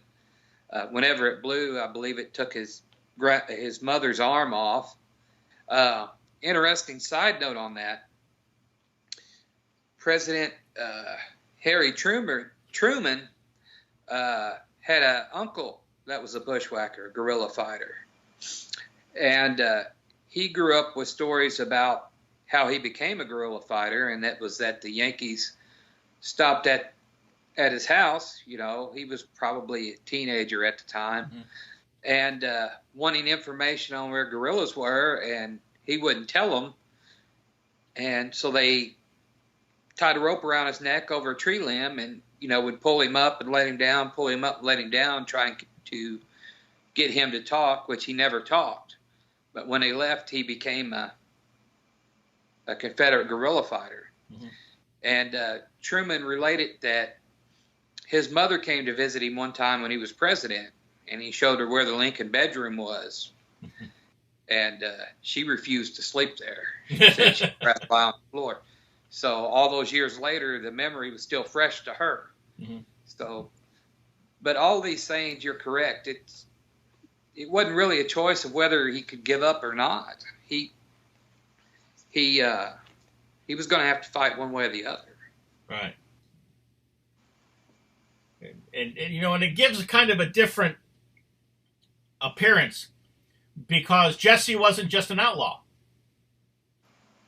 S3: whenever it blew, I believe it took his mother's arm off. Interesting side note on that. President Harry Truman had an uncle that was a bushwhacker, a guerrilla fighter. And he grew up with stories about how he became a guerrilla fighter, and that was that the Yankees stopped at his house. You know, he was probably a teenager at the time, mm-hmm. and wanting information on where guerrillas were, and he wouldn't tell them. And so they tied a rope around his neck over a tree limb and, you know, would pull him up and let him down, pull him up and let him down, trying to get him to talk, which he never talked. But when they left, he became a Confederate guerrilla fighter. Mm-hmm. And Truman related that his mother came to visit him one time when he was president. and he showed her where the Lincoln bedroom was. And she refused to sleep there. She said she'd rather lie on the floor. So all those years later, the memory was still fresh to her.
S2: Mm-hmm.
S3: So, but all these things, you're correct. It wasn't really a choice of whether he could give up or not. He was going to have to fight one way or the other.
S2: Right. And you know, and it gives kind of a different appearance because Jesse wasn't just an outlaw.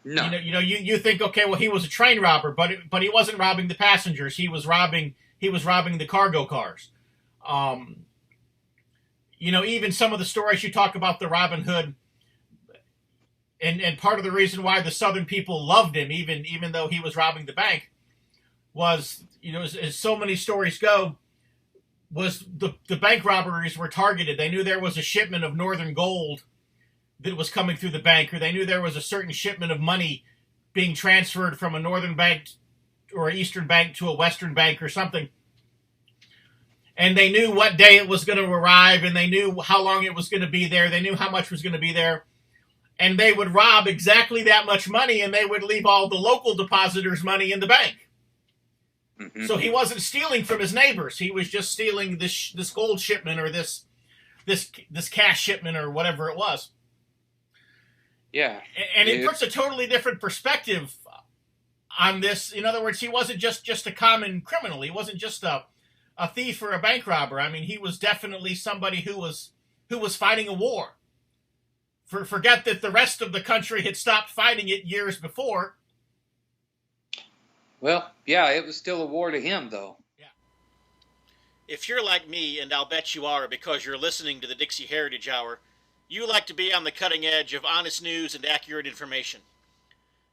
S3: No.
S2: You think, okay, well, he was a train robber, but he wasn't robbing the passengers. He was robbing the cargo cars. Even some of the stories you talk about the Robin Hood, and part of the reason why the Southern people loved him, even though he was robbing the bank, was, as so many stories go, was the bank robberies were targeted. They knew there was a shipment of Northern gold that was coming through the bank, or they knew there was a certain shipment of money being transferred from a Northern bank or an Eastern bank to a Western bank or something. And they knew what day it was going to arrive, and they knew how long it was going to be there. They knew how much was going to be there. And they would rob exactly that much money, and they would leave all the local depositors' money in the bank. Mm-hmm. So he wasn't stealing from his neighbors. He was just stealing this gold shipment or this cash shipment or whatever it was.
S3: Yeah.
S2: And it puts a totally different perspective on this. In other words, he wasn't just a common criminal. He wasn't just a thief or a bank robber. I mean, he was definitely somebody who was fighting a war. Forget that the rest of the country had stopped fighting it years before.
S3: Well, yeah, it was still a war to him, though.
S2: Yeah. If you're like me, and I'll bet you are because you're listening to the Dixie Heritage Hour, you like to be on the cutting edge of honest news and accurate information.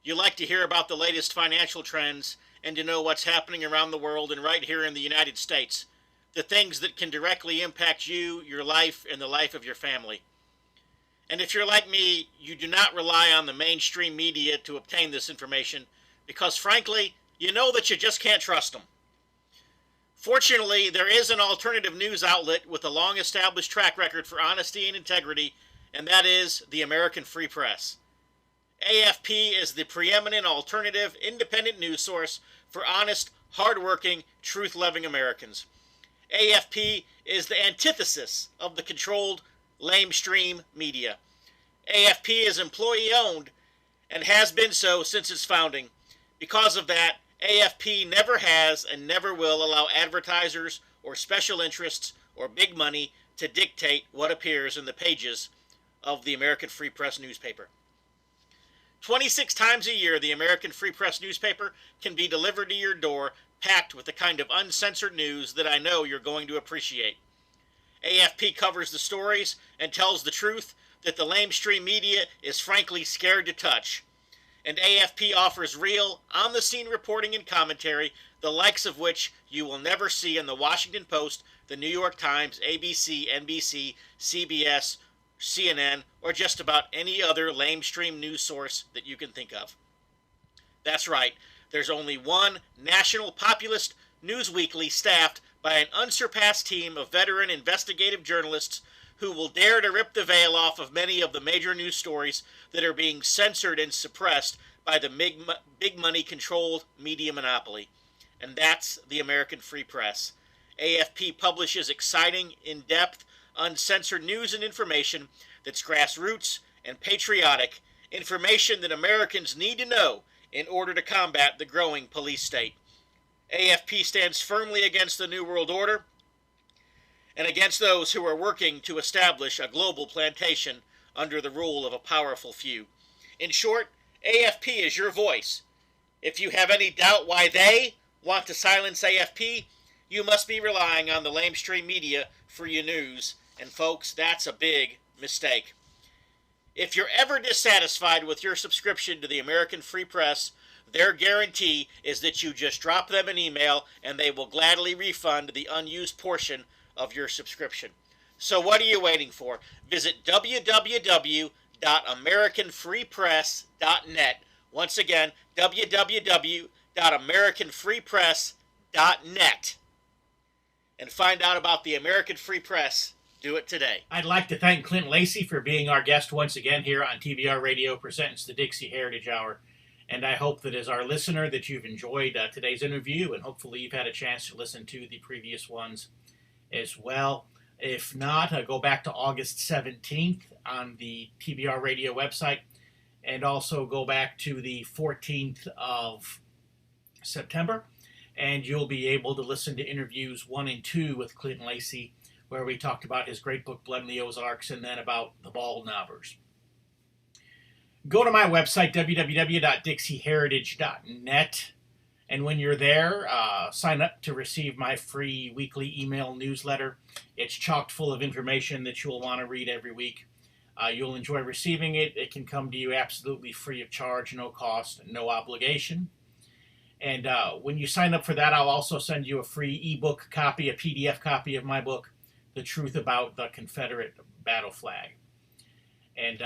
S2: You like to hear about the latest financial trends and to know what's happening around the world and right here in the United States, the things that can directly impact you, your life, and the life of your family. And if you're like me, you do not rely on the mainstream media to obtain this information because, frankly, you know that you just can't trust them. Fortunately, there is an alternative news outlet with a long-established track record for honesty and integrity, and that is the American Free Press. AFP is the preeminent alternative, independent news source for honest, hard-working, truth-loving Americans. AFP is the antithesis of the controlled, lamestream media. AFP is employee-owned and has been so since its founding. Because of that, AFP never has and never will allow advertisers or special interests or big money to dictate what appears in the pages of the American Free Press newspaper. 26 times a year, the American Free Press newspaper can be delivered to your door, packed with the kind of uncensored news that I know you're going to appreciate. AFP covers the stories and tells the truth that the lamestream media is frankly scared to touch. And AFP offers real, on-the-scene reporting and commentary, the likes of which you will never see in the Washington Post, the New York Times, ABC, NBC, CBS, CNN, or just about any other lamestream news source that you can think of. That's right, there's only one national populist news weekly staffed by an unsurpassed team of veteran investigative journalists who will dare to rip the veil off of many of the major news stories that are being censored and suppressed by the big money controlled media monopoly. And that's the American Free Press. AFP publishes exciting, in-depth, uncensored news and information that's grassroots and patriotic, information that Americans need to know in order to combat the growing police state. AFP stands firmly against the New World Order and against those who are working to establish a global plantation under the rule of a powerful few. In short, AFP is your voice. If you have any doubt why they want to silence AFP, you must be relying on the lamestream media for your news, and folks, that's a big mistake. If you're ever dissatisfied with your subscription to the American Free Press, their guarantee is that you just drop them an email and they will gladly refund the unused portion of your subscription. So what are you waiting for? Visit www.americanfreepress.net. Once again, www.americanfreepress.net. And find out about the American Free Press Do it today. I'd like to thank Clint Lacy for being our guest once again here on TBR Radio Presents, the Dixie Heritage Hour. And I hope that as our listener that you've enjoyed today's interview, and hopefully you've had a chance to listen to the previous ones as well. If not, go back to August 17th on the TBR Radio website, and also go back to the 14th of September, and you'll be able to listen to interviews 1 and 2 with Clint Lacy, where we talked about his great book, Blood in the Ozarks, and then about the Bald Knobbers. Go to my website, www.dixieheritage.net, and when you're there, sign up to receive my free weekly email newsletter. It's chock full of information that you'll want to read every week. You'll enjoy receiving it. It can come to you absolutely free of charge, no cost, no obligation. And when you sign up for that, I'll also send you a free ebook copy, a PDF copy of my book, The Truth About the Confederate Battle Flag. And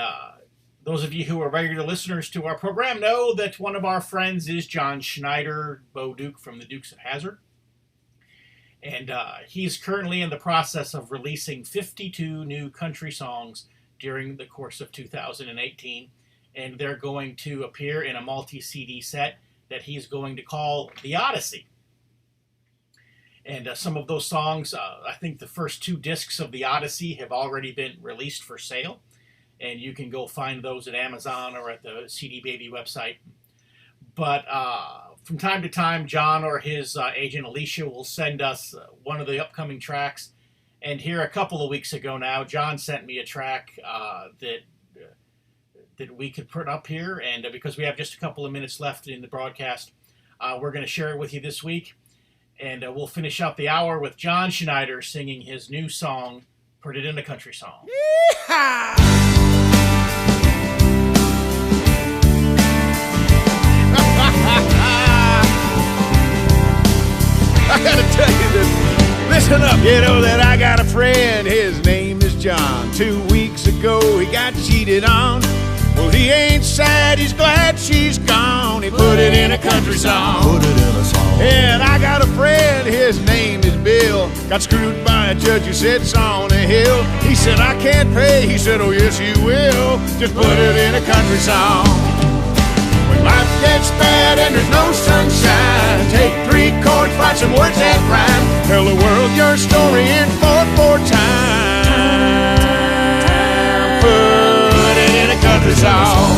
S2: those of you who are regular listeners to our program know that one of our friends is John Schneider, Bo Duke from the Dukes of Hazzard. And he's currently in the process of releasing 52 new country songs during the course of 2018. And they're going to appear in a multi-CD set that he's going to call The Odyssey. And some of those songs, I think the first 2 discs of The Odyssey have already been released for sale. And you can go find those at Amazon or at the CD Baby website. But from time to time, John or his agent Alicia will send us one of the upcoming tracks. And here a couple of weeks ago now, John sent me a track that we could put up here. And because we have just a couple of minutes left in the broadcast, we're going to share it with you this week. And we'll finish out the hour with John Schneider singing his new song, Put It in a Country Song.
S4: Yeehaw! I gotta tell you this. Listen up. You know that I got a friend. His name is John. 2 weeks ago he got cheated on. Well, he ain't sad. He's glad she's gone. He put it in a country song. Put it in a song. And I got a friend. His name is Bill. Got screwed by a judge who sits on a hill. He said, I can't pay. He said, oh, yes, you will. Just put it in a country song. When life gets bad and there's no sunshine, take 3 chords, find some words that rhyme. Tell the world your story in 4/4 time. Put it in a country song.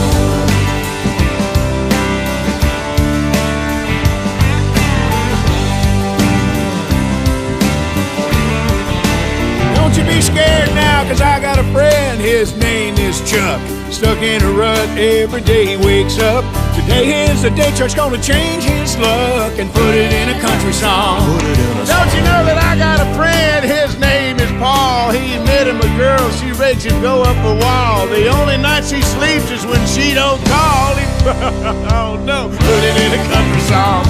S4: Don't you be scared now, 'cause I got a friend. His name is Chuck. Stuck in a rut every day he wakes up. Today is the day Chuck's gonna change his luck and put it in a country song. Put it in a song. Don't you know that I got a friend? His name is Paul. He met him a girl, she ready to go up a wall. The only night she sleeps is when she don't call him. Oh no, put it in a country song.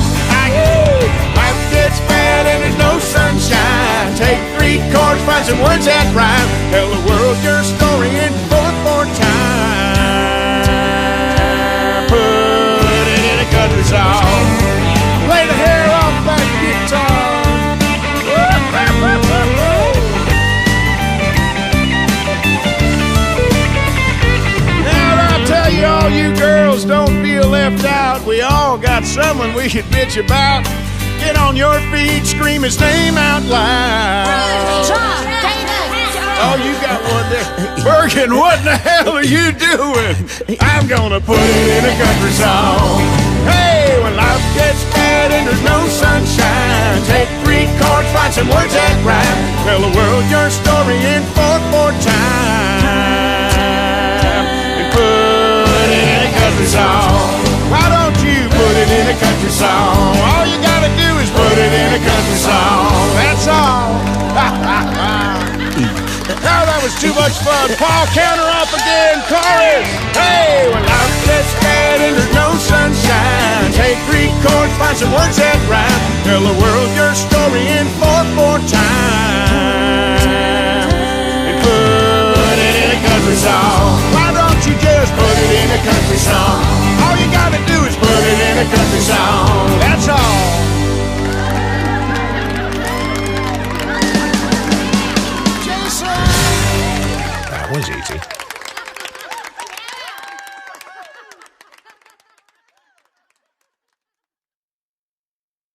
S4: Life gets bad and there's no sunshine. Take 3 chords, find some words that rhyme. Tell the world your story in 4/4 time. Put it in a country song. Play the hair off that guitar. Now I'll tell you, all you girls, don't feel left out. We all got someone we could bitch about. Get on your feet, scream his name out loud. Oh, you got one there. Bergen, what in the hell are you doing? I'm gonna put it in a country song. Hey, when life gets bad and there's no sunshine, take 3 chords, find some words that rhyme. Tell the world your story in 4/4 time. And put it in a country song. Why don't you put it in a country song? All you gotta do is put it in a country song. That's all. Now that was too much fun. Paul, counter up again. Chorus. Hey, when life gets bad and there's no sunshine, take 3 chords, find some words that rhyme. Tell the world your story in 4/4 time. And put it in a country song. Why don't you just put it in a country song? All you gotta do is put it in a country song. That's all.